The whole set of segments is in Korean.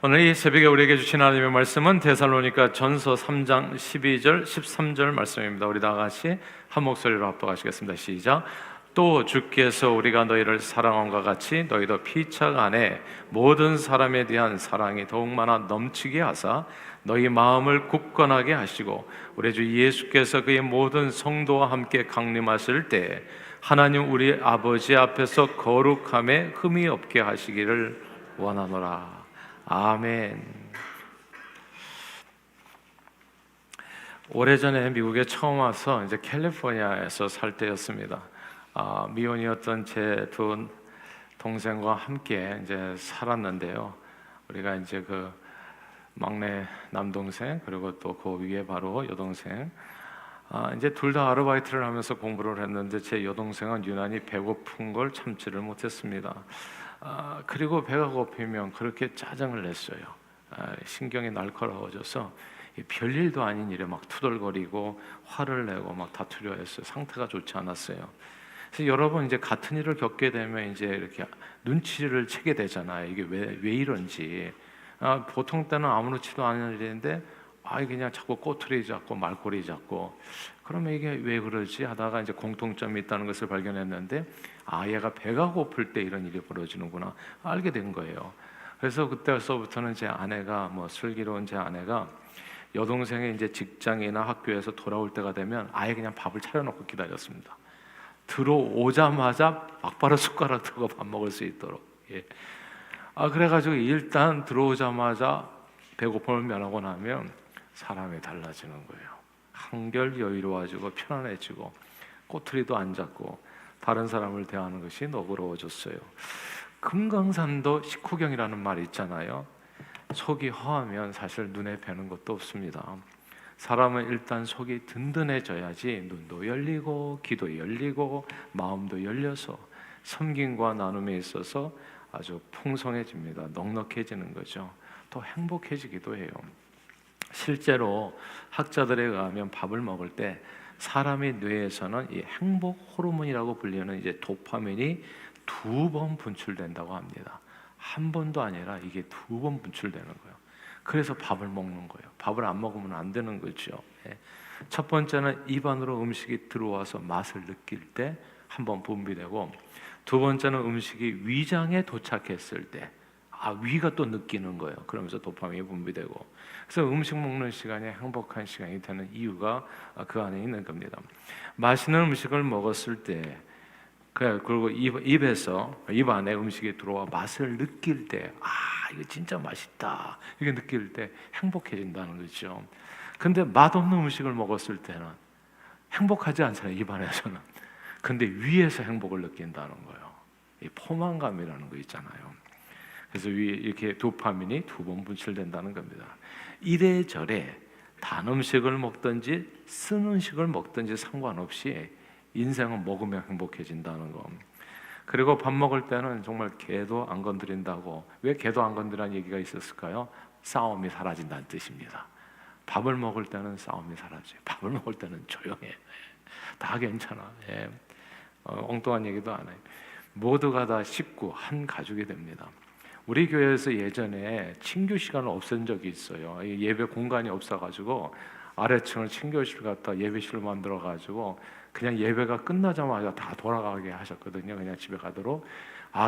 오늘 이 새벽에 우리에게 주신 하나님의 말씀은 데살로니가 전서 3장 12절 13절 말씀입니다. 우리 다 같이 한 목소리로 합독하시겠습니다. 시작. 또 주께서 우리가 너희를 사랑함과 같이 너희도 피차 간에 모든 사람에 대한 사랑이 더욱 많아 넘치게 하사 너희 마음을 굳건하게 하시고 우리 주 예수께서 그의 모든 성도와 함께 강림하실 때 하나님 우리 아버지 앞에서 거룩함에 흠이 없게 하시기를 원하노라. 아멘. 오래전에 미국에 처음 와서 이제 캘리포니아에서 살 때였습니다. 미혼이었던 제 두 동생과 함께 이제 살았는데요. 우리가 이제 그 막내 남동생 그리고 또 그 위에 바로 여동생, 이제 둘 다 아르바이트를 하면서 공부를 했는데 제 여동생은 유난히 배고픈 걸 참지를 못했습니다. 그리고 배가 고프면 그렇게 짜증을 냈어요. 신경이 날카로워져서 별일도 아닌 일에 막 투덜거리고 화를 내고 막 다투려 했어요. 상태가 좋지 않았어요. 그래서 여러 번 이제 같은 일을 겪게 되면 이제 이렇게 눈치를 채게 되잖아요. 이게 왜 이런지. 보통 때는 아무렇지도 않은 일인데 그냥 자꾸 꼬투리 잡고 말꼬리 잡고, 그러면 이게 왜 그러지 하다가 이제 공통점이 있다는 것을 발견했는데, 얘가 배가 고플 때 이런 일이 벌어지는구나 알게 된 거예요. 그래서 그때서부터는 제 아내가 슬기로운 제 아내가 여동생이 이제 직장이나 학교에서 돌아올 때가 되면 아예 그냥 밥을 차려놓고 기다렸습니다. 들어오자마자 막바로 숟가락 들고 밥 먹을 수 있도록. 그래가지고 일단 들어오자마자 배고픔을 면하고 나면 사람이 달라지는 거예요. 한결 여유로워지고 편안해지고 꼬투리도 안 잡고 다른 사람을 대하는 것이 너그러워졌어요. 금강산도 식후경이라는 말이 있잖아요. 속이 허하면 사실 눈에 뵈는 것도 없습니다. 사람은 일단 속이 든든해져야지 눈도 열리고 귀도 열리고 마음도 열려서 섬김과 나눔에 있어서 아주 풍성해집니다. 넉넉해지는 거죠. 또 행복해지기도 해요. 실제로 학자들에 의하면 밥을 먹을 때 사람의 뇌에서는 이 행복 호르몬이라고 불리는 이제 도파민이 2번 분출된다고 합니다. 한 번도 아니라 이게 2번 분출되는 거예요. 그래서 밥을 먹는 거예요. 밥을 안 먹으면 안 되는 거죠. 첫 번째는 입 안으로 음식이 들어와서 맛을 느낄 때 한 번 분비되고, 두 번째는 음식이 위장에 도착했을 때 위가 또 느끼는 거예요. 그러면서 도파민이 분비되고, 그래서 음식 먹는 시간이 행복한 시간이 되는 이유가 그 안에 있는 겁니다. 맛있는 음식을 먹었을 때, 그리고 입 안에 음식이 들어와 맛을 느낄 때, 이거 진짜 맛있다 이게 느낄 때 행복해진다는 거죠. 근데 맛없는 음식을 먹었을 때는 행복하지 않잖아요, 입 안에서는. 근데 위에서 행복을 느낀다는 거예요. 이 포만감이라는 거 있잖아요. 그래서 이렇게 도파민이 2번 분출된다는 겁니다. 이래저래 단 음식을 먹든지 쓴 음식을 먹든지 상관없이 인생은 먹으면 행복해진다는 거. 그리고 밥 먹을 때는 정말 개도 안 건드린다고. 왜 개도 안 건드리라는 얘기가 있었을까요? 싸움이 사라진다는 뜻입니다. 밥을 먹을 때는 싸움이 사라져요. 밥을 먹을 때는 조용해. 다 괜찮아. 엉뚱한 얘기도 안 해요. 모두가 다 식구, 한 가족이 됩니다. 우리 교회에서 예전에 친교 시간을 없앤 적이 있어요. 예배 공간이 없어가지고 아래층을 친교실 갖다 예배실로 만들어가지고 그냥 예배가 끝나자마자 다 돌아가게 하셨거든요. 그냥 집에 가도록.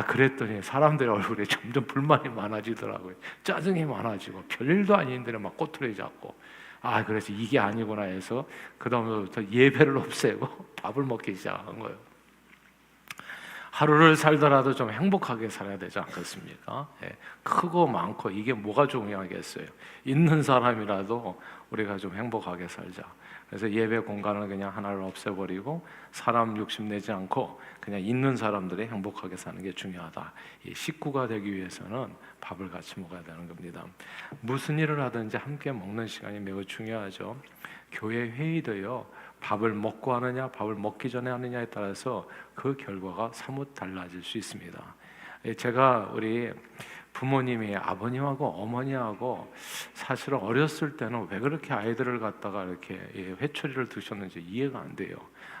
그랬더니 사람들의 얼굴에 점점 불만이 많아지더라고요. 짜증이 많아지고 별일도 아닌데 막 꼬투리 잡고. 그래서 이게 아니구나 해서 그 다음부터 예배를 없애고 밥을 먹기 시작한 거예요. 하루를 살더라도 좀 행복하게 살아야 되지 않겠습니까? 크고 많고 이게 뭐가 중요하겠어요? 있는 사람이라도 우리가 좀 행복하게 살자. 그래서 예배 공간을 그냥 하나를 없애버리고 사람 욕심내지 않고 그냥 있는 사람들이 행복하게 사는 게 중요하다. 이 식구가 되기 위해서는 밥을 같이 먹어야 되는 겁니다. 무슨 일을 하든지 함께 먹는 시간이 매우 중요하죠. 교회 회의도요, 밥을 먹고 하느냐 밥을 먹기 전에 하느냐에 따라서 그 결과가 사뭇 달라질 수 있습니다. 제가 우리 부모님이 아버님하고 어머니하고 사실은 어렸을 때는 왜 그렇게 아이들을 갖다가 이렇게 회초리를 드셨는지 이해가 안 돼요.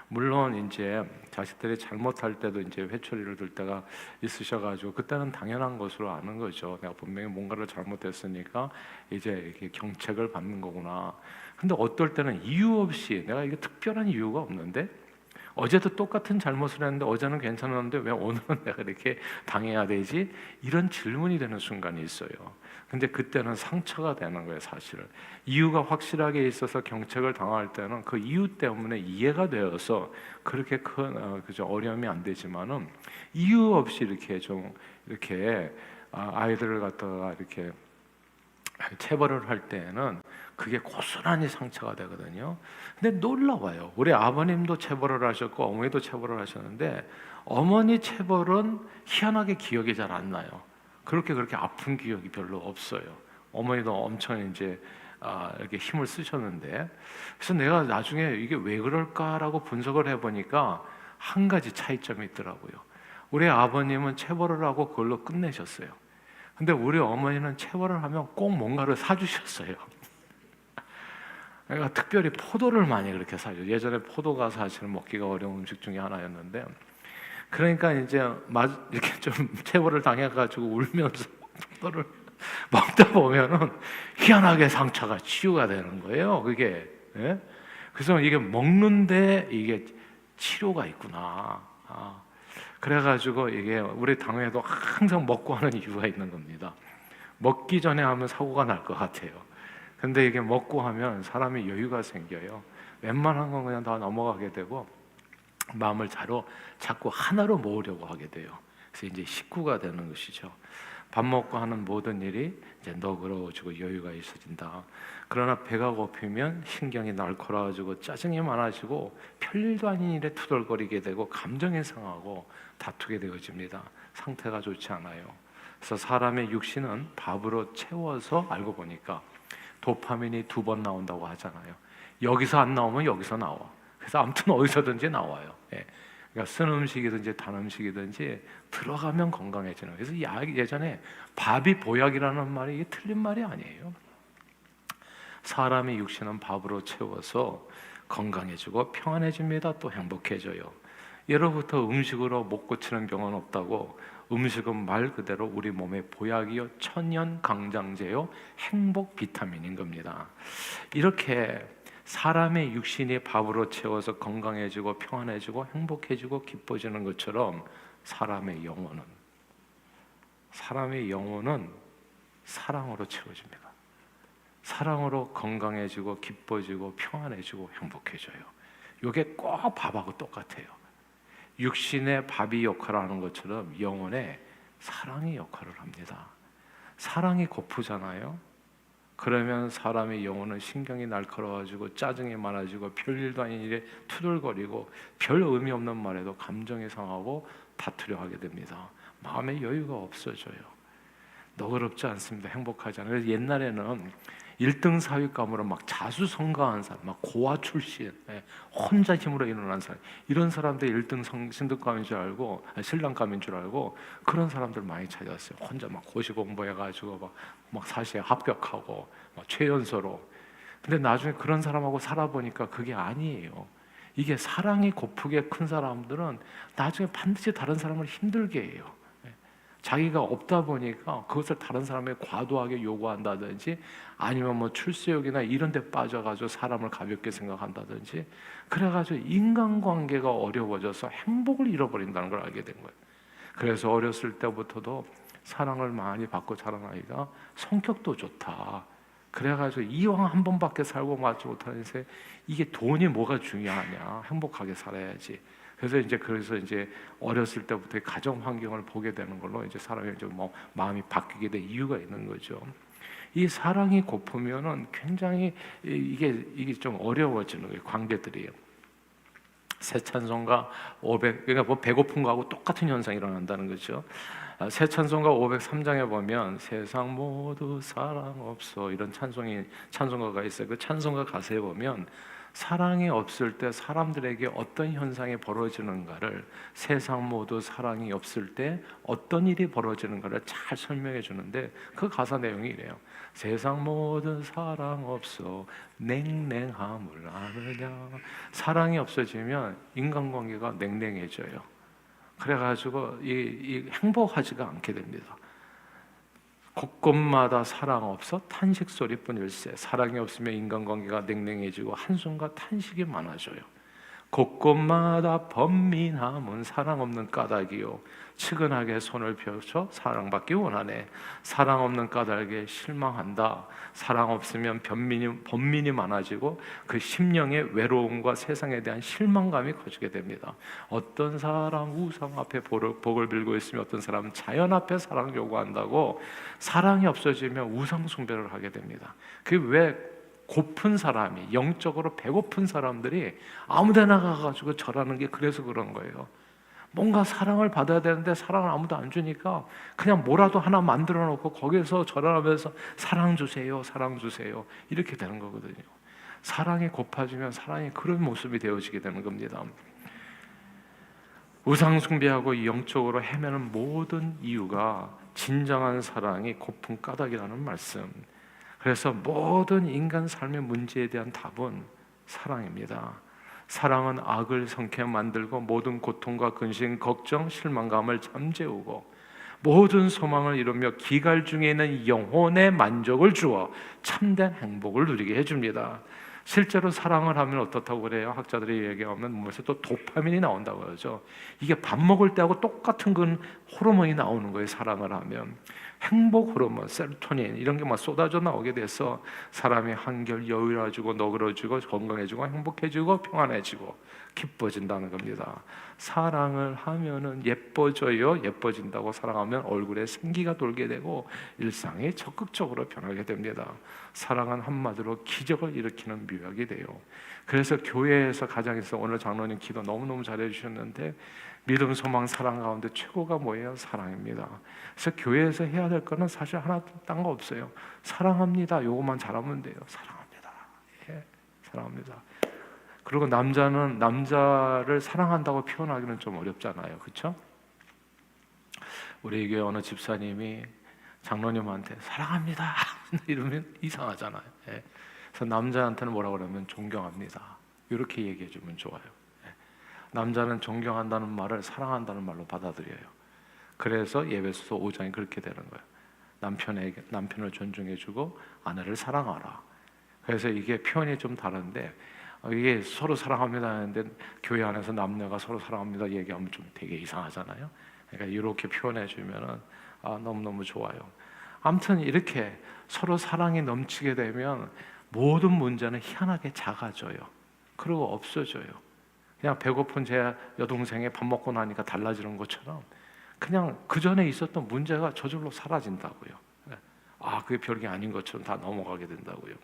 물론 이제 자식들이 잘못할 때도 이제 회초리를 들 때가 있으셔가지고 그때는 당연한 것으로 아는 거죠. 내가 분명히 뭔가를 잘못했으니까 이제 이렇게 경책을 받는 거구나. 근데 어떨 때는 이유 없이 내가 이게 특별한 이유가 없는데 어제도 똑같은 잘못을 했는데 어제는 괜찮았는데 왜 오늘은 내가 이렇게 당해야 되지? 이런 질문이 되는 순간이 있어요. 근데 그때는 상처가 되는 거예요, 사실. 이유가 확실하게 있어서 경책을 당할 때는 그 이유 때문에 이해가 되어서 그렇게 큰 그죠 어려움이 안 되지만은 이유 없이 이렇게 좀 이렇게 아이들을 갖다가 이렇게 체벌을 할 때에는 그게 고스란히 상처가 되거든요. 근데 놀라워요. 우리 아버님도 체벌을 하셨고 어머니도 체벌을 하셨는데 어머니 체벌은 희한하게 기억이 잘 안 나요. 그렇게 아픈 기억이 별로 없어요. 어머니도 엄청 이제 이렇게 힘을 쓰셨는데 그래서 내가 나중에 이게 왜 그럴까라고 분석을 해보니까 한 가지 차이점이 있더라고요. 우리 아버님은 체벌을 하고 그걸로 끝내셨어요. 근데 우리 어머니는 체벌을 하면 꼭 뭔가를 사주셨어요. 그러니까 특별히 포도를 많이 그렇게 사죠. 예전에 포도가 사실 먹기가 어려운 음식 중에 하나였는데, 그러니까 이제 이렇게 좀 체벌을 당해가지고 울면서 포도를 먹다 보면은 희한하게 상처가 치유가 되는 거예요. 그게. 예? 그래서 이게 먹는데 이게 치료가 있구나. 그래가지고 이게 우리 당회도 항상 먹고 하는 이유가 있는 겁니다. 먹기 전에 하면 사고가 날 것 같아요. 근데 이게 먹고 하면 사람이 여유가 생겨요. 웬만한 건 그냥 다 넘어가게 되고 마음을 자꾸 하나로 모으려고 하게 돼요. 그래서 이제 식구가 되는 것이죠. 밥 먹고 하는 모든 일이 이제 너그러워지고 여유가 있어진다. 그러나 배가 고프면 신경이 날카로워지고 짜증이 많아지고 별일도 아닌 일에 투덜거리게 되고 감정이 상하고 다투게 되어집니다. 상태가 좋지 않아요. 그래서 사람의 육신은 밥으로 채워서 알고 보니까 도파민이 2번 나온다고 하잖아요. 여기서 안 나오면 여기서 나와. 그래서 아무튼 어디서든지 나와요. 예. 그러니까 쓴 음식이든지 단 음식이든지 들어가면 건강해지는. 그래서 예전에 밥이 보약이라는 말이 이게 틀린 말이 아니에요. 사람의 육신은 밥으로 채워서 건강해지고 평안해집니다. 또 행복해져요. 예로부터 음식으로 못 고치는 병은 없다고. 음식은 말 그대로 우리 몸의 보약이요 천연 강장제요 행복 비타민인 겁니다. 이렇게 사람의 육신이 밥으로 채워서 건강해지고 평안해지고 행복해지고 기뻐지는 것처럼 사람의 영혼은 사랑으로 채워집니다. 사랑으로 건강해지고 기뻐지고 평안해지고 행복해져요. 이게 꼭 밥하고 똑같아요. 육신의 밥이 역할을 하는 것처럼 영혼의 사랑이 역할을 합니다. 사랑이 고프잖아요. 그러면 사람의 영혼은 신경이 날카로워지고 짜증이 많아지고 별일도 아닌 일에 투덜거리고 별 의미 없는 말에도 감정이 상하고 다투려 하게 됩니다. 마음의 여유가 없어져요. 너그럽지 않습니다. 행복하지 않아요. 그래서 옛날에는 1등 사위감으로 막 자수성가한 사람, 막 고아 출신, 혼자 힘으로 일어난 사람, 이런 사람들이 1등 신득감인 줄 알고, 신랑감인 줄 알고 그런 사람들 많이 찾았어요. 혼자 막 고시 공부해가지고 막 사시에 합격하고 막 최연소로. 근데 나중에 그런 사람하고 살아보니까 그게 아니에요. 이게 사랑이 고프게 큰 사람들은 나중에 반드시 다른 사람을 힘들게 해요. 자기가 없다 보니까 그것을 다른 사람에게 과도하게 요구한다든지 아니면 뭐 출세욕이나 이런 데 빠져가지고 사람을 가볍게 생각한다든지 그래가지고 인간관계가 어려워져서 행복을 잃어버린다는 걸 알게 된 거예요. 그래서 어렸을 때부터도 사랑을 많이 받고 자란 아이가 성격도 좋다. 그래가지고 이왕 한 번밖에 살고 맞지 못하는 인생 이게 돈이 뭐가 중요하냐. 행복하게 살아야지. 그래서 이제 어렸을 때부터 가정 환경을 보게 되는 걸로 이제 사람이 좀 마음이 바뀌게 된 이유가 있는 거죠. 이 사랑이 고프면은 굉장히 이게 좀 어려워지는 거예요. 관계들이요. 새 찬송가 500 그러니까 뭐 배고픈 거하고 똑같은 현상이 일어난다는 거죠. 새 찬송가 503장에 보면 세상 모두 사랑 없어 이런 찬송가가 있어요. 그 찬송가 가사에 보면 사랑이 없을 때 사람들에게 어떤 현상이 벌어지는가를, 세상 모두 사랑이 없을 때 어떤 일이 벌어지는가를 잘 설명해 주는데, 그 가사 내용이 이래요. 세상 모든 사랑 없어 냉랭함을 아느냐. 사랑이 없어지면 인간관계가 냉랭해져요. 그래가지고 이 행복하지가 않게 됩니다. 곳곳마다 사랑 없어 탄식 소리뿐일세. 사랑이 없으면 인간관계가 냉랭해지고 한숨과 탄식이 많아져요. 곳곳마다 번민함은 사랑 없는 까닭이요, 측은하게 손을 펴서 사랑받기 원하네. 사랑 없는 까닭에 실망한다. 사랑 없으면 번민이 많아지고 그 심령의 외로움과 세상에 대한 실망감이 커지게 됩니다. 어떤 사람 우상 앞에 복을 빌고 있으면 어떤 사람은 자연 앞에 사랑 요구한다고, 사랑이 없어지면 우상 숭배를 하게 됩니다. 그게 왜 고픈 사람이, 영적으로 배고픈 사람들이 아무데나 가가지고 절하는 게 그래서 그런 거예요. 뭔가 사랑을 받아야 되는데 사랑을 아무도 안 주니까 그냥 뭐라도 하나 만들어 놓고 거기서 절하면서 사랑 주세요, 사랑 주세요, 이렇게 되는 거거든요. 사랑이 고파지면 사랑이 그런 모습이 되어지게 되는 겁니다. 우상 숭배하고 영적으로 헤매는 모든 이유가 진정한 사랑이 고픈 까닭이라는 말씀. 그래서 모든 인간 삶의 문제에 대한 답은 사랑입니다. 사랑은 악을 성케 만들고 모든 고통과 근심, 걱정, 실망감을 잠재우고 모든 소망을 이루며 기갈 중에 있는 영혼의 만족을 주어 참된 행복을 누리게 해줍니다. 실제로 사랑을 하면 어떻다고 그래요? 학자들이 얘기하면 몸에서 또 도파민이 나온다고 그러죠. 이게 밥 먹을 때하고 똑같은 건 호르몬이 나오는 거예요. 사랑을 하면 행복 호르몬, 세로토닌 이런 게 막 쏟아져 나오게 돼서 사람이 한결 여유로워지고 너그러지고 건강해지고 행복해지고 평안해지고 기뻐진다는 겁니다. 사랑을 하면은 예뻐져요. 예뻐진다고. 사랑하면 얼굴에 생기가 돌게 되고 일상이 적극적으로 변하게 됩니다. 사랑은 한마디로 기적을 일으키는 묘약이 돼요. 그래서 교회에서 가장에서 오늘 장로님 기도 너무너무 잘해 주셨는데, 믿음, 소망, 사랑 가운데 최고가 뭐예요? 사랑입니다. 그래서 교회에서 해야 될 거는 사실 하나 딴 거 없어요. 사랑합니다. 요것만 잘하면 돼요. 사랑합니다. 예, 사랑합니다. 그리고 남자는 남자를 사랑한다고 표현하기는 좀 어렵잖아요. 그렇죠? 우리 교회 어느 집사님이 장로님한테 사랑합니다 이러면 이상하잖아요. 예. 그래서 남자한테는 뭐라고 그러면 존경합니다. 이렇게 얘기해 주면 좋아요. 예. 남자는 존경한다는 말을 사랑한다는 말로 받아들여요. 그래서 예배소서 5장이 그렇게 되는 거예요. 남편을 존중해주고 아내를 사랑하라. 그래서 이게 표현이 좀 다른데, 이게 서로 사랑합니다 하는데 교회 안에서 남녀가 서로 사랑합니다 얘기하면 좀 되게 이상하잖아요. 그러니까 이렇게 표현해 주면은 너무너무 좋아요. 아무튼 이렇게 서로 사랑이 넘치게 되면 모든 문제는 희한하게 작아져요. 그리고 없어져요. 그냥 배고픈 제 여동생이 밥 먹고 나니까 달라지는 것처럼 그냥 그 전에 있었던 문제가 저절로 사라진다고요. 그게 별게 아닌 것처럼 다 넘어가게 된다고요.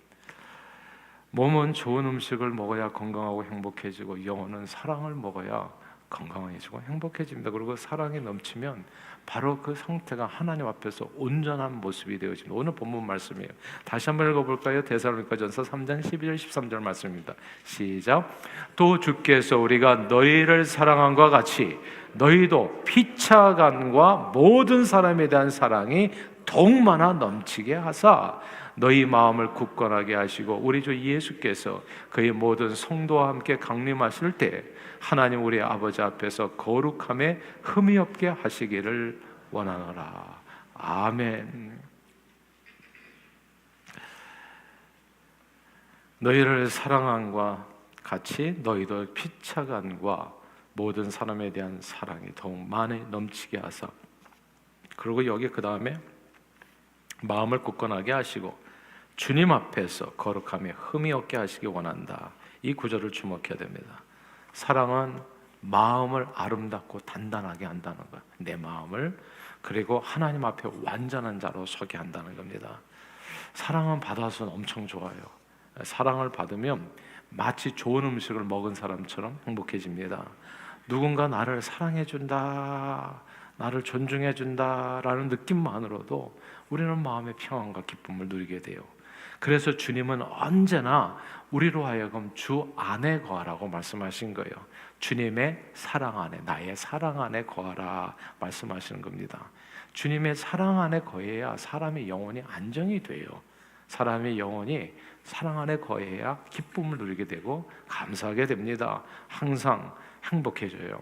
몸은 좋은 음식을 먹어야 건강하고 행복해지고 영혼은 사랑을 먹어야 건강해지고 행복해집니다. 그리고 사랑이 넘치면 바로 그 상태가 하나님 앞에서 온전한 모습이 되어집니다. 오늘 본문 말씀이에요. 다시 한번 읽어볼까요? 데살로니가전서 3장 12절 13절 말씀입니다. 시작. 또 주께서 우리가 너희를 사랑함과 같이 너희도 피차간과 모든 사람에 대한 사랑이 더욱 많아 넘치게 하사 너희 마음을 굳건하게 하시고 우리 주 예수께서 그의 모든 성도와 함께 강림하실 때 하나님 우리 아버지 앞에서 거룩함에 흠이 없게 하시기를 원하노라. 아멘. 너희를 사랑함과 같이 너희도 피차간과 모든 사람에 대한 사랑이 더욱 많이 넘치게 하사, 그리고 여기 그 다음에 마음을 굳건하게 하시고 주님 앞에서 거룩함에 흠이 없게 하시기 원한다. 이 구절을 주목해야 됩니다. 사랑은 마음을 아름답고 단단하게 한다는 거예요. 내 마음을. 그리고 하나님 앞에 완전한 자로 서게 한다는 겁니다. 사랑은 받아서는 엄청 좋아요. 사랑을 받으면 마치 좋은 음식을 먹은 사람처럼 행복해집니다. 누군가 나를 사랑해준다, 나를 존중해준다라는 느낌만으로도 우리는 마음의 평안과 기쁨을 누리게 돼요. 그래서 주님은 언제나 우리로 하여금 주 안에 거하라고 말씀하신 거예요. 주님의 사랑 안에, 나의 사랑 안에 거하라 말씀하시는 겁니다. 주님의 사랑 안에 거해야 사람의 영혼이 안정이 돼요. 사람의 영혼이 사랑 안에 거해야 기쁨을 누리게 되고 감사하게 됩니다. 항상 행복해져요.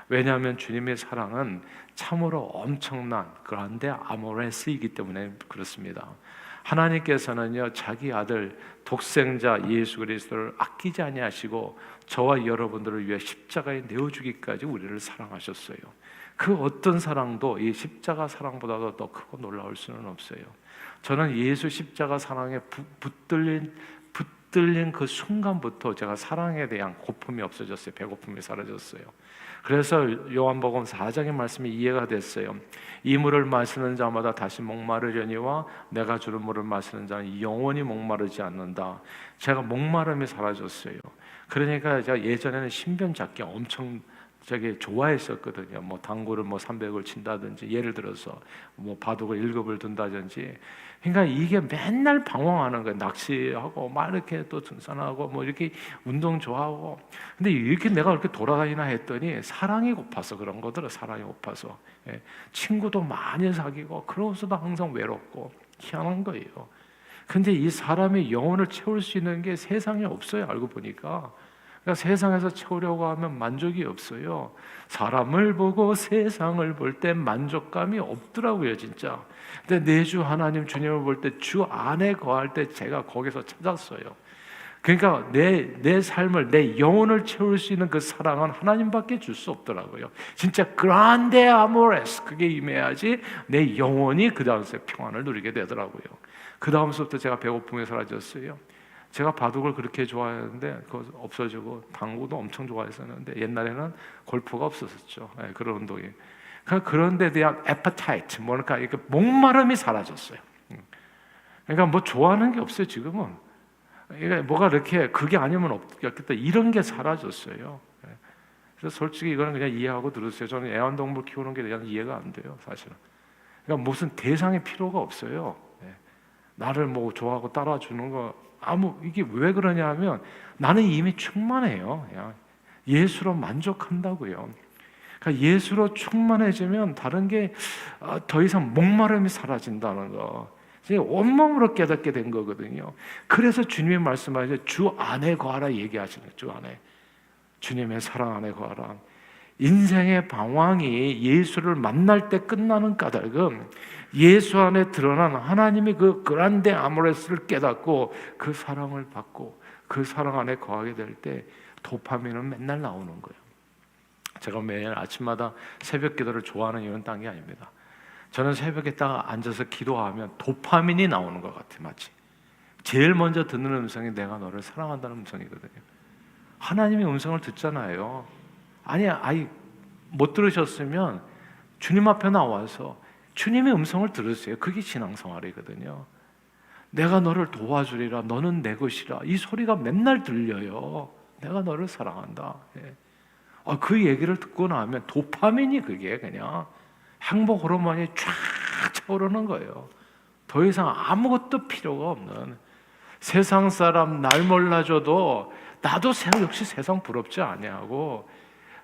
왜냐하면 주님의 사랑은 참으로 엄청난 그런데 아모레스이기 때문에 그렇습니다. 하나님께서는요, 자기 아들 독생자 예수 그리스도를 아끼지 아니하시고 저와 여러분들을 위해 십자가에 내어주기까지 우리를 사랑하셨어요. 그 어떤 사랑도 이 십자가 사랑보다도 더 크고 놀라울 수는 없어요. 저는 예수 십자가 사랑에 붙들린 그 순간부터 제가 사랑에 대한 고품이 없어졌어요. 배고픔이 사라졌어요. 그래서 요한복음 4장의 말씀이 이해가 됐어요. 이 물을 마시는 자마다 다시 목마르려니와 내가 주는 물을 마시는 자는 영원히 목마르지 않는다. 제가 목마름이 사라졌어요. 그러니까 제가 예전에는 신변 잡기 엄청 좋아했었거든요. 뭐 당구를 300을 친다든지, 예를 들어서 바둑을 1급을 둔다든지. 그러니까 이게 맨날 방황하는 거예요. 낚시하고 막 이렇게 또 등산하고 이렇게 운동 좋아하고. 근데 이렇게 내가 이렇게 돌아다니나 했더니 사랑이 고파서 그런 거더라. 사랑이 고파서. 예. 친구도 많이 사귀고 그러면서도 항상 외롭고 희한한 거예요. 근데 이 사람의 영혼을 채울 수 있는 게 세상에 없어요. 알고 보니까. 그러니까 세상에서 채우려고 하면 만족이 없어요. 사람을 보고 세상을 볼 때 만족감이 없더라고요, 진짜. 근데 내 주 하나님 주님을 볼 때 주 안에 거할 때 제가 거기서 찾았어요. 그러니까 내 삶을, 내 영혼을 채울 수 있는 그 사랑은 하나님밖에 줄 수 없더라고요. 진짜 그란데 아모레스, 그게 임해야지 내 영혼이 그 다음에 평안을 누리게 되더라고요. 그 다음부터 제가 배고픔이 사라졌어요. 제가 바둑을 그렇게 좋아했는데 그거 없어지고, 당구도 엄청 좋아했었는데 옛날에는 골프가 없었었죠. 네, 그런 운동이. 그런 데 대한 appetite, 뭐랄까 이렇게 목마름이 사라졌어요. 그러니까 좋아하는 게 없어요 지금은. 그러니까 뭐가 이렇게 그게 아니면 없겠다 이런 게 사라졌어요. 그래서 솔직히 이거는 그냥 이해하고 들으세요. 저는 애완동물 키우는 게 그냥 이해가 안 돼요, 사실은. 그러니까 무슨 대상이 필요가 없어요. 나를 좋아하고 따라주는 거 이게 왜 그러냐 하면 나는 이미 충만해요. 그냥 예수로 만족한다고요. 그러니까 예수로 충만해지면 다른 게 더 이상 목마름이 사라진다는 거. 온몸으로 깨닫게 된 거거든요. 그래서 주님이 말씀하시죠. 주 안에 거하라 얘기하시는 거예요. 주 안에. 주님의 사랑 안에 거하라. 인생의 방황이 예수를 만날 때 끝나는 까닭은 예수 안에 드러난 하나님의 그 그란데 아모레스를 깨닫고 그 사랑을 받고 그 사랑 안에 거하게 될 때 도파민은 맨날 나오는 거예요. 제가 매일 아침마다 새벽 기도를 좋아하는 이유는 딴 게 아닙니다. 저는 새벽에 딱 앉아서 기도하면 도파민이 나오는 것 같아요. 마치 제일 먼저 듣는 음성이 내가 너를 사랑한다는 음성이거든요. 하나님의 음성을 듣잖아요. 아니 못 들으셨으면 주님 앞에 나와서 주님의 음성을 들으세요. 그게 신앙생활이거든요. 내가 너를 도와주리라, 너는 내 것이라, 이 소리가 맨날 들려요. 내가 너를 사랑한다. 그 얘기를 듣고 나면 도파민이 그게 그냥 행복 호르몬이 쫙 차오르는 거예요. 더 이상 아무것도 필요가 없는, 세상 사람 날 몰라줘도 나도 역시 세상 부럽지 아니하고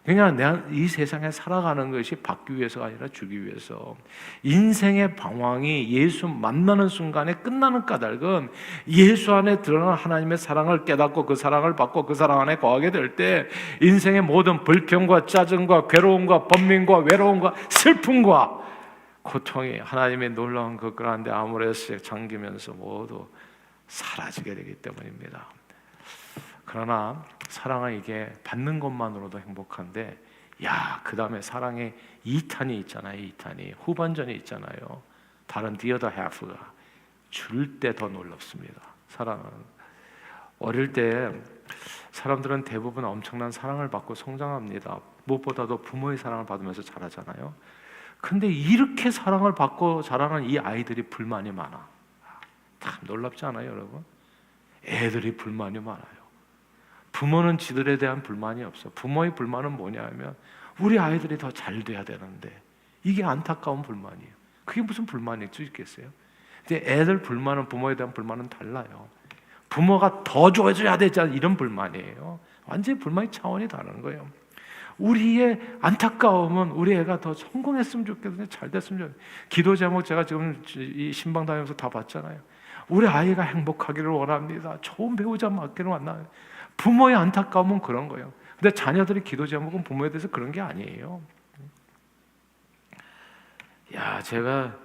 그냥 내가 이 세상에 살아가는 것이 받기 위해서가 아니라 주기 위해서. 인생의 방황이 예수 만나는 순간에 끝나는 까닭은 예수 안에 드러난 하나님의 사랑을 깨닫고 그 사랑을 받고 그 사랑 안에 거하게 될 때 인생의 모든 불평과 짜증과 괴로움과 번민과 외로움과 슬픔과 고통이 하나님의 놀라운 그 그란데 아모레스에 잠기면서 모두 사라지게 되기 때문입니다. 그러나 사랑은 이게 받는 것만으로도 행복한데, 그 다음에 사랑의 2탄이 있잖아요. 2탄이 후반전이 있잖아요. 다른 the other half가 줄 때 더 놀랍습니다. 사랑은 어릴 때 사람들은 대부분 엄청난 사랑을 받고 성장합니다. 무엇보다도 부모의 사랑을 받으면서 자라잖아요. 근데 이렇게 사랑을 받고 자라는 이 아이들이 불만이 많아. 참 놀랍지 않아요, 여러분? 애들이 불만이 많아요. 부모는 지들에 대한 불만이 없어. 부모의 불만은 뭐냐 하면 우리 아이들이 더 잘 돼야 되는데, 이게 안타까운 불만이에요. 그게 무슨 불만일 수 있겠어요? 근데 애들 불만은 부모에 대한 불만은 달라요. 부모가 더 좋아져야 되지 않는 이런 불만이에요. 완전히 불만의 차원이 다른 거예요. 우리의 안타까움은 우리 애가 더 성공했으면 좋겠는데 잘 됐으면 좋겠어요. 기도 제목 제가 지금 이 신방 다니면서 다 봤잖아요. 우리 아이가 행복하기를 원합니다. 좋은 배우자 맞기를 원합니다. 부모의 안타까움은 그런 거예요. 근데 자녀들의 기도 제목은 부모에 대해서 그런 게 아니에요. 제가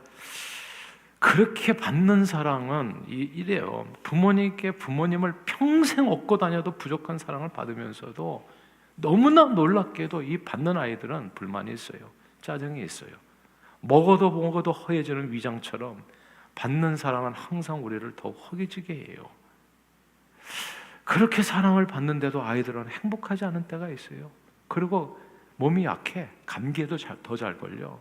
그렇게 받는 사랑은 이래요. 부모님께 부모님을 평생 얻고 다녀도 부족한 사랑을 받으면서도 너무나 놀랍게도 이 받는 아이들은 불만이 있어요. 짜증이 있어요. 먹어도 허해지는 위장처럼 받는 사랑은 항상 우리를 더 허기지게 해요. 그렇게 사랑을 받는데도 아이들은 행복하지 않은 때가 있어요. 그리고 몸이 약해. 감기에도 더 잘 걸려.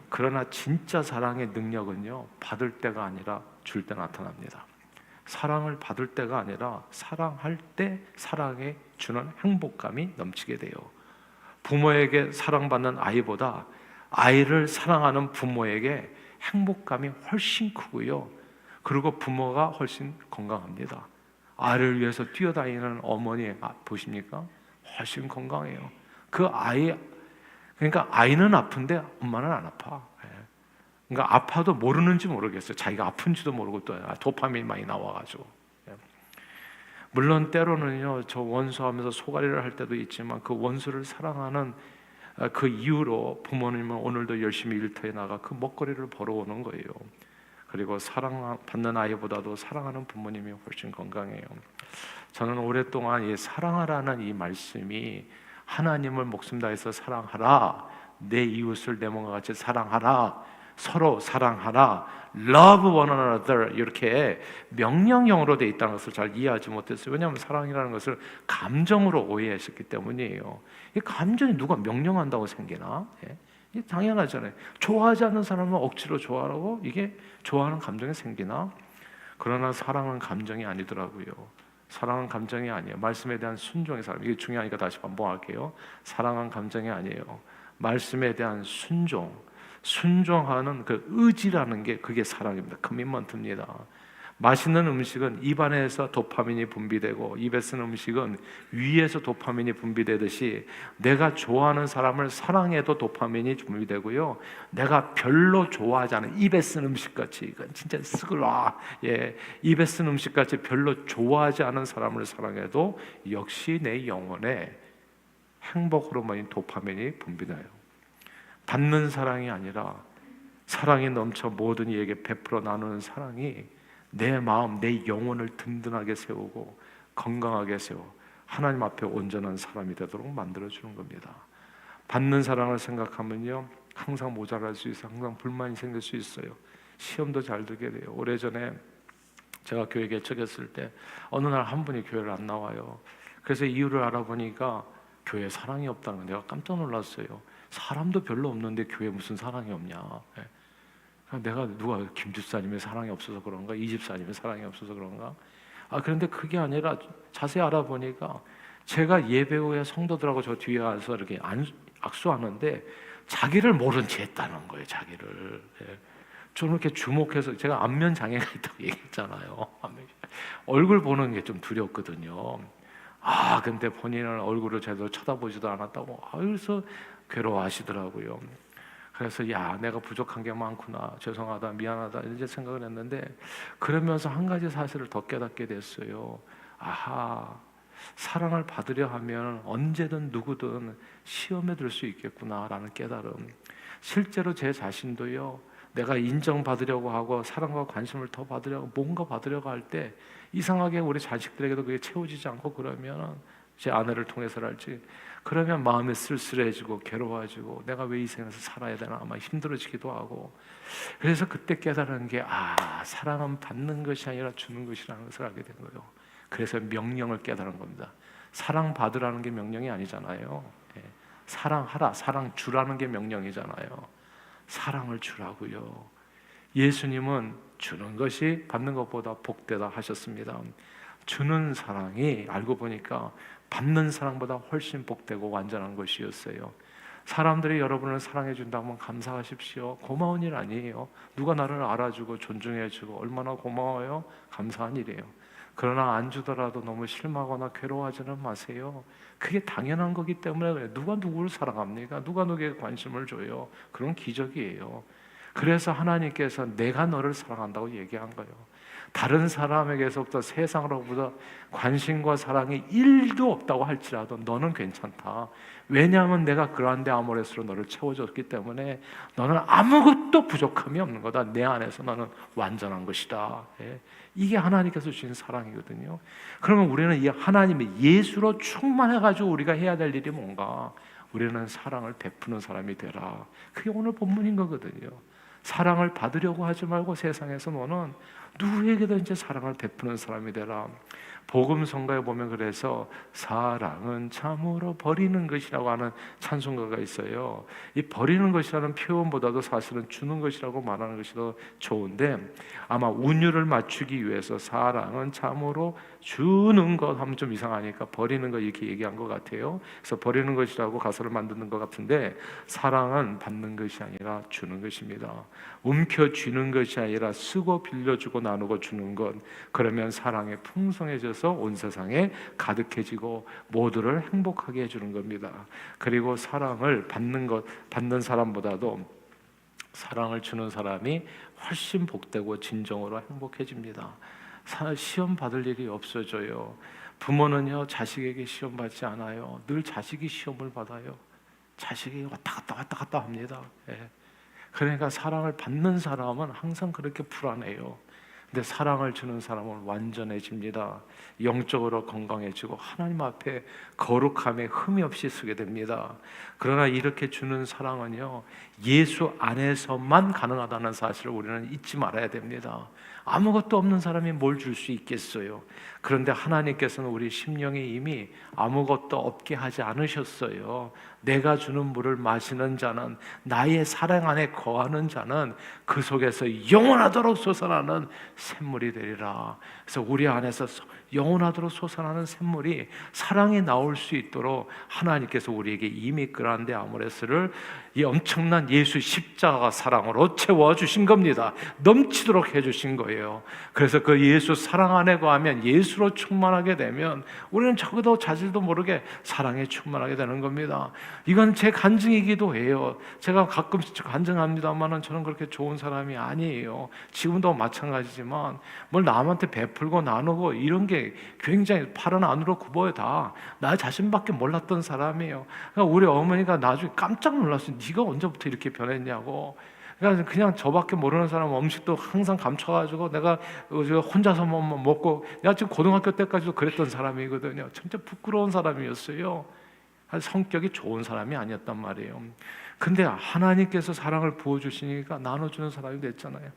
그러나 진짜 사랑의 능력은요, 받을 때가 아니라 줄 때 나타납니다. 사랑을 받을 때가 아니라 사랑할 때 사랑에 주는 행복감이 넘치게 돼요. 부모에게 사랑받는 아이보다 아이를 사랑하는 부모에게 행복감이 훨씬 크고요. 그리고 부모가 훨씬 건강합니다. 아이를 위해서 뛰어다니는 어머니 보십니까? 훨씬 건강해요. 그러니까 아이는 아픈데 엄마는 안 아파. 그러니까 아파도 모르는지 모르겠어요. 자기가 아픈지도 모르고 또 도파민이 많이 나와가지고. 물론 때로는요, 저 원수하면서 소가리를 할 때도 있지만 그 원수를 사랑하는 그 이유로 부모님은 오늘도 열심히 일터에 나가 그 먹거리를 벌어오는 거예요. 그리고 사랑받는 아이보다도 사랑하는 부모님이 훨씬 건강해요. 저는 오랫동안 이 사랑하라는 이 말씀이 하나님을 목숨 다해서 사랑하라, 내 이웃을 내 몸과 같이 사랑하라, 서로 사랑하라, love one another 이렇게 명령형으로 되어 있다는 것을 잘 이해하지 못했어요. 왜냐하면 사랑이라는 것을 감정으로 오해했었기 때문이에요. 이 감정이 누가 명령한다고 생기나? 이게 당연하잖아요. 좋아하지 않는 사람은 억지로 좋아하라고 이게 좋아하는 감정이 생기나? 그러나 사랑은 감정이 아니더라고요. 사랑은 감정이 아니에요. 말씀에 대한 순종의 사랑. 이게 중요하니까 다시 반복할게요. 사랑은 감정이 아니에요. 말씀에 대한 순종하는 그 의지라는 게 그게 사랑입니다. 커미먼트입니다. 맛있는 음식은 입안에서 도파민이 분비되고 입에 쓴 음식은 위에서 도파민이 분비되듯이 내가 좋아하는 사람을 사랑해도 도파민이 분비되고요. 내가 별로 좋아하지 않은 입에 쓴 음식같이 이건 진짜 쓰글라 입에 쓴 음식같이 별로 좋아하지 않은 사람을 사랑해도 역시 내 영혼에 행복 호르몬인 도파민이 분비돼요. 받는 사랑이 아니라 사랑이 넘쳐 모든 이에게 베풀어 나누는 사랑이 내 마음, 내 영혼을 든든하게 세우고 건강하게 세워 하나님 앞에 온전한 사람이 되도록 만들어주는 겁니다. 받는 사랑을 생각하면요, 항상 모자랄 수 있어요. 항상 불만이 생길 수 있어요. 시험도 잘 들게 돼요. 오래전에 제가 교회 개척했을 때 어느 날 한 분이 교회를 안 나와요. 그래서 이유를 알아보니까 교회에 사랑이 없다는 거 내가 깜짝 놀랐어요. 사람도 별로 없는데 교회에 무슨 사랑이 없냐. 내가 누가 김집사님의 사랑이 없어서 그런가, 이집사님의 사랑이 없어서 그런가. 그런데 그게 아니라 자세히 알아보니까 제가 예배 후에 성도들하고 저 뒤에 가서 이렇게 악수하는데 자기를 모른 채 했다는 거예요. 자기를. 저는 이렇게 주목해서, 제가 안면 장애가 있다고 얘기했잖아요. 얼굴 보는 게 좀 두렵거든요. 근데 본인은 얼굴을 제대로 쳐다보지도 않았다고 그래서 괴로워하시더라고요. 그래서 내가 부족한 게 많구나, 죄송하다, 미안하다 이제 생각을 했는데, 그러면서 한 가지 사실을 더 깨닫게 됐어요. 사랑을 받으려 하면 언제든 누구든 시험에 들 수 있겠구나라는 깨달음. 실제로 제 자신도요, 내가 인정받으려고 하고 사랑과 관심을 더 받으려고 뭔가 받으려고 할 때 이상하게 우리 자식들에게도 그게 채워지지 않고, 그러면 제 아내를 통해서랄지, 그러면 마음이 쓸쓸해지고 괴로워지고 내가 왜 이 세상에서 살아야 되나 아마 힘들어지기도 하고. 그래서 그때 깨달은 게 사랑은 받는 것이 아니라 주는 것이라는 것을 알게 된 거예요. 그래서 명령을 깨달은 겁니다. 사랑 받으라는 게 명령이 아니잖아요. 사랑하라, 사랑 주라는 게 명령이잖아요. 사랑을 주라고요. 예수님은 주는 것이 받는 것보다 복되다 하셨습니다. 주는 사랑이 알고 보니까 받는 사랑보다 훨씬 복되고 완전한 것이었어요. 사람들이 여러분을 사랑해 준다면 감사하십시오. 고마운 일 아니에요. 누가 나를 알아주고 존중해주고 얼마나 고마워요. 감사한 일이에요. 그러나 안 주더라도 너무 실망하거나 괴로워하지는 마세요. 그게 당연한 거기 때문에 그래요. 누가 누구를 사랑합니까? 누가 누구에게 관심을 줘요? 그런 기적이에요. 그래서 하나님께서 내가 너를 사랑한다고 얘기한 거예요. 다른 사람에게서부터 세상으로부터 관심과 사랑이 1도 없다고 할지라도 너는 괜찮다. 왜냐하면 내가 그러한데 아모레스로 너를 채워줬기 때문에 너는 아무것도 부족함이 없는 거다. 내 안에서 너는 완전한 것이다. 예. 이게 하나님께서 주신 사랑이거든요. 그러면 우리는 이 하나님의 예수로 충만해가지고 우리가 해야 될 일이 뭔가? 우리는 사랑을 베푸는 사람이 되라. 그게 오늘 본문인 거거든요. 사랑을 받으려고 하지 말고 세상에서 너는 누구에게든지 사랑을 베푸는 사람이 되라. 복음성가에 보면 그래서 사랑은 참으로 버리는 것이라고 하는 찬송가가 있어요. 이 버리는 것이라는 표현보다도 사실은 주는 것이라고 말하는 것이 더 좋은데, 아마 운율을 맞추기 위해서 사랑은 참으로 주는 것 하면 좀 이상하니까 버리는 것 이렇게 얘기한 것 같아요. 그래서 버리는 것이라고 가사를 만드는 것 같은데, 사랑은 받는 것이 아니라 주는 것입니다. 움켜쥐는 것이 아니라 쓰고 빌려주고 나누고 주는 것, 그러면 사랑이 풍성해져서 온 세상에 가득해지고 모두를 행복하게 해주는 겁니다. 그리고 사랑을 받는 사람보다도 사랑을 주는 사람이 훨씬 복되고 진정으로 행복해집니다. 시험 받을 일이 없어져요. 부모는요, 자식에게 시험 받지 않아요. 늘 자식이 시험을 받아요. 자식이 왔다 갔다 합니다. 예. 그러니까 사랑을 받는 사람은 항상 그렇게 불안해요. 근데 사랑을 주는 사람은 완전해집니다. 영적으로 건강해지고 하나님 앞에 거룩함에 흠이 없이 서게 됩니다. 그러나 이렇게 주는 사랑은요, 예수 안에서만 가능하다는 사실을 우리는 잊지 말아야 됩니다. 아무것도 없는 사람이 뭘 줄 수 있겠어요. 그런데 하나님께서는 우리 심령에 이미 아무것도 없게 하지 않으셨어요. 내가 주는 물을 마시는 자는, 나의 사랑 안에 거하는 자는 그 속에서 영원하도록 솟아나는 샘물이 되리라. 그래서 우리 안에서 영원하도록 솟아나는 샘물이 사랑이 나올 수 있도록 하나님께서 우리에게 이미 그란데 아모레스를 이 엄청난 예수 십자가 사랑으로 채워주신 겁니다. 넘치도록 해주신 거예요. 그래서 그 예수 사랑 안에 거하면, 예수로 충만하게 되면 우리는 적어도 자질도 모르게 사랑에 충만하게 되는 겁니다. 이건 제 간증이기도 해요. 제가 가끔씩 간증합니다만 저는 그렇게 좋은 사람이 아니에요. 지금도 마찬가지지만 뭘 남한테 베풀고 나누고 이런 게 굉장히 팔은 안으로 굽어요. 다 나 자신밖에 몰랐던 사람이에요. 그러니까 우리 어머니가 나중에 깜짝 놀랐어요. 네가 언제부터 이렇게 변했냐고. 그러니까 그냥 저밖에 모르는 사람 음식도 항상 감춰가지고 내가 혼자서만 먹고, 내가 지금 고등학교 때까지도 그랬던 사람이거든요. 진짜 부끄러운 사람이었어요. 성격이 좋은 사람이 아니었단 말이에요. 근데 하나님께서 사랑을 부어주시니까 나눠주는 사람이 됐잖아요.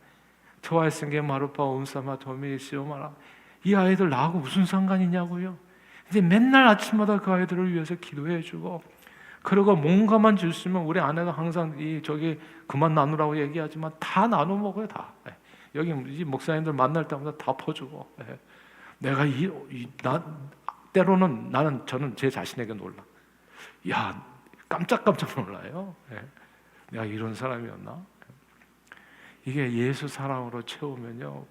저와 생게 마루파 온사마 도미시오마라. 이 아이들 나하고 무슨 상관이냐고요. 근데 맨날 아침마다 그 아이들을 위해서 기도해주고, 그리고 뭔가만 줬으면 우리 아내가 항상 저기 그만 나누라고 얘기하지만 다 나눠 먹어요. 다. 여기 이 목사님들 만날 때마다 다 퍼주고. 내가 때로는 저는 제 자신에게 놀라. 야, 깜짝깜짝 놀라요. 내가 이런 사람이었나? 이게 예수 사랑으로 채우면요,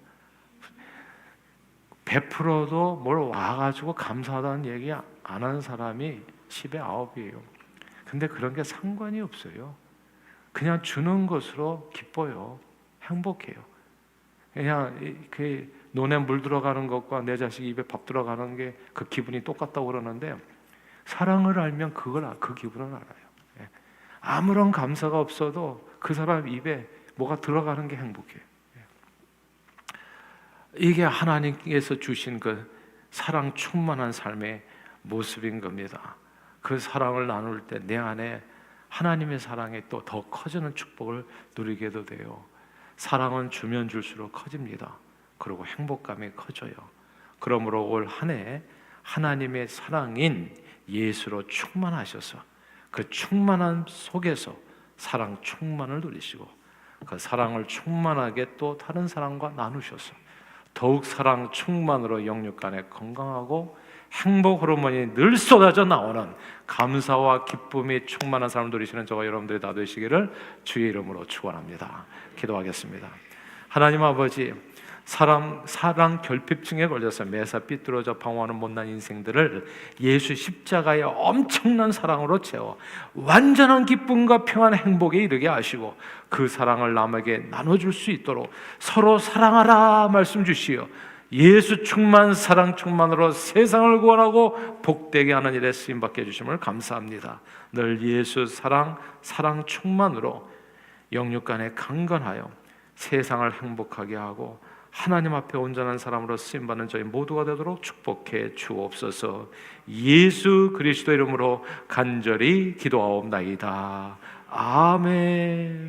베풀어도 뭘 와가지고 감사하다는 얘기 안 하는 사람이 10의 9이에요. 근데 그런 게 상관이 없어요. 그냥 주는 것으로 기뻐요. 행복해요. 그냥 그 논에 물 들어가는 것과 내 자식 입에 밥 들어가는 게 그 기분이 똑같다고 그러는데, 사랑을 알면 그 기분을 알아요. 아무런 감사가 없어도 그 사람 입에 뭐가 들어가는 게 행복해요. 이게 하나님께서 주신 그 사랑 충만한 삶의 모습인 겁니다. 그 사랑을 나눌 때 내 안에 하나님의 사랑이 또 더 커지는 축복을 누리게도 돼요. 사랑은 주면 줄수록 커집니다. 그리고 행복감이 커져요. 그러므로 올 한 해 하나님의 사랑인 예수로 충만하셔서 그 충만함 속에서 사랑 충만을 누리시고, 그 사랑을 충만하게 또 다른 사람과 나누셔서 더욱 사랑 충만으로 영육 간에 건강하고 행복 호르몬이 늘 쏟아져 나오는 감사와 기쁨이 충만한 삶을 누리시는 저와 여러분들이 다 되시기를 주의 이름으로 축원합니다. 기도하겠습니다. 하나님 아버지, 사랑 결핍증에 걸려서 매사 삐뚤어져 방황하는 못난 인생들을 예수 십자가의 엄청난 사랑으로 채워 완전한 기쁨과 평안, 행복에 이르게 하시고 그 사랑을 남에게 나눠줄 수 있도록 서로 사랑하라 말씀 주시어 예수 충만, 사랑 충만으로 세상을 구원하고 복되게 하는 일에 쓰임받게 해주심을 감사합니다. 늘 예수 사랑 충만으로 영육간에 강건하여 세상을 행복하게 하고 하나님 앞에 온전한 사람으로 쓰임받는 저희 모두가 되도록 축복해 주옵소서. 예수 그리스도 이름으로 간절히 기도하옵나이다. 아멘.